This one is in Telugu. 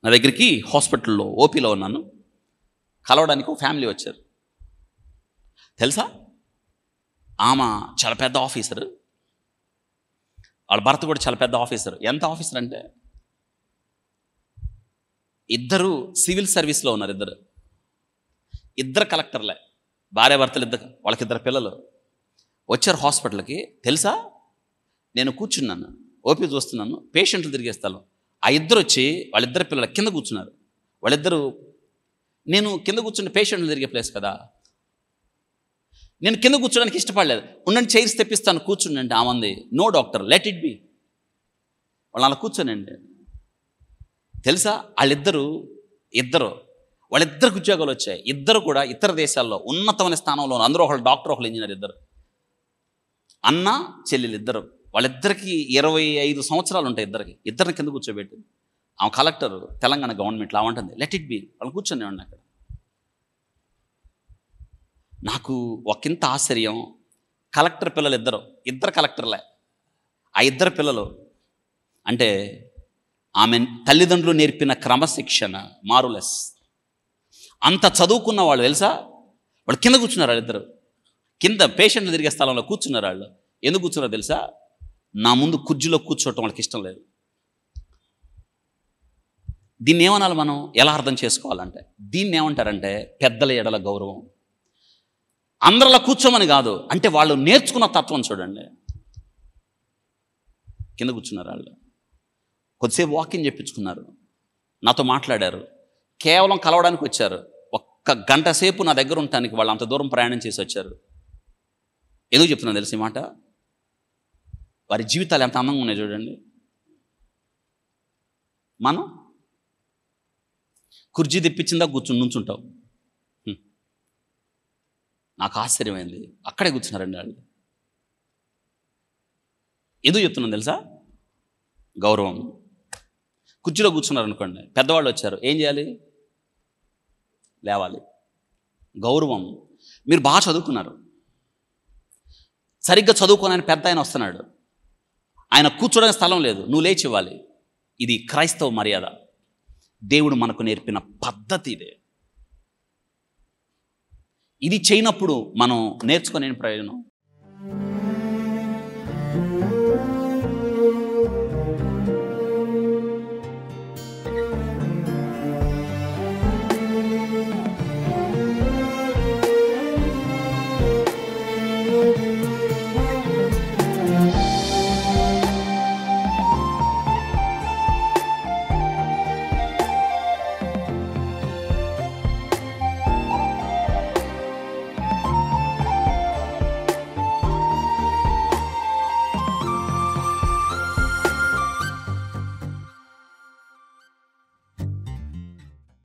నా దగ్గరికి హాస్పిటల్లో ఓపీలో ఉన్నాను. కలవడానికి ఒక ఫ్యామిలీ వచ్చారు. తెలుసా, ఆమె చాలా పెద్ద ఆఫీసర్, వాళ్ళ భర్త కూడా చాలా పెద్ద ఆఫీసర్. ఎంత ఆఫీసర్ అంటే ఇద్దరు సివిల్ సర్వీస్లో ఉన్నారు. ఇద్దరు కలెక్టర్లే, భార్యాభర్తలు ఇద్దరు, వాళ్ళకిద్దరు పిల్లలు వచ్చారు హాస్పిటల్కి. తెలుసా, నేను కూర్చున్నాను, ఓపీ చూస్తున్నాను, పేషెంట్లు తిరిగే స్థలం. ఆ ఇద్దరు వచ్చి వాళ్ళిద్దరు పిల్లలు కింద కూర్చున్నారు. వాళ్ళిద్దరూ, నేను కింద కూర్చున్న పేషెంట్లు తిరిగే ప్లేస్ కదా, నేను కింద కూర్చోడానికి ఇష్టపడలేదు. ఉండండి, చైర్స్ తెప్పిస్తాను, కూర్చుండండి. ఆమంది, no doctor, let it be. వాళ్ళు అలా కూర్చోనండి. తెలుసా, వాళ్ళిద్దరికి ఉద్యోగాలు వచ్చాయి. ఇద్దరు కూడా ఇతర దేశాల్లో ఉన్నతమైన స్థానంలో, అందరూ ఒకళ్ళు డాక్టర్, ఒకళ్ళు ఇంజనీర్. అన్న చెల్లెలు ఇద్దరు. వాళ్ళిద్దరికి 25 సంవత్సరాలు ఉంటాయి. ఇద్దరిని కింద కూర్చోబెట్టింది. ఆమె కలెక్టర్, తెలంగాణ గవర్నమెంట్లో. ఆమంటుంది, లెట్ ఇట్ బి, వాళ్ళు కూర్చొని ఉండి అక్కడ. నాకు ఒకంత ఆశ్చర్యం. కలెక్టర్ పిల్లలు ఇద్దరు కలెక్టర్లే. ఆ ఇద్దరు పిల్లలు అంటే ఆమె తల్లిదండ్రులు నేర్పిన క్రమశిక్షణ మారులెస్. అంత చదువుకున్న వాళ్ళు తెలుసా, వాళ్ళు కింద కూర్చున్నారు. వాళ్ళిద్దరు కింద పేషెంట్లు తిరిగే స్థలంలో కూర్చున్నారు. వాళ్ళు ఎందుకు కూర్చున్నారో తెలుసా, నా ముందు కుర్చీలో కూర్చోవటం వాళ్ళకి ఇష్టం లేదు. దీన్ని ఏమనాలి, మనం ఎలా అర్థం చేసుకోవాలంటే, దీన్ని ఏమంటారంటే పెద్దల ఎడల గౌరవం. అందరిలా కూర్చోమని కాదు, అంటే వాళ్ళు నేర్చుకున్న తత్వం చూడండి. కింద కూర్చున్నారు. వాళ్ళు కొద్దిసేపు వాకింగ్ చెప్పించుకున్నారు, నాతో మాట్లాడారు. కేవలం కలవడానికి వచ్చారు. 1 గంట సేపు నా దగ్గర ఉండటానికి వాళ్ళు అంత దూరం ప్రయాణం చేసి వచ్చారు. ఎందుకు చెప్తున్నాను తెలిసి మాట, వారి జీవితాలు ఎంత అందంగా ఉన్నాయి చూడండి. మనం కుర్చీ తెప్పించిందా కూర్చుని నుంచుంటావు. నాకు ఆశ్చర్యమైంది, అక్కడే కూర్చున్నారండి వాళ్ళు. ఎందుకు చెప్తున్నాను తెలుసా, గౌరవం. కుర్చీలో కూర్చున్నారు అనుకోండి, పెద్దవాళ్ళు వచ్చారు, ఏం చేయాలి, లేవాలి. గౌరవం. మీరు బాగా చదువుకున్నారు, సరిగ్గా చదువుకొని ఆయన పెద్ద ఆయన వస్తున్నాడు, ఆయన కూర్చోడానికి స్థలం లేదు, నువ్వు లేచి ఇవ్వాలి. ఇది క్రైస్తవ మర్యాద. దేవుడు మనకు నేర్పిన పద్ధతి ఇదే. ఇది చేయనప్పుడు మనం నేర్చుకునే ప్రయోజనం.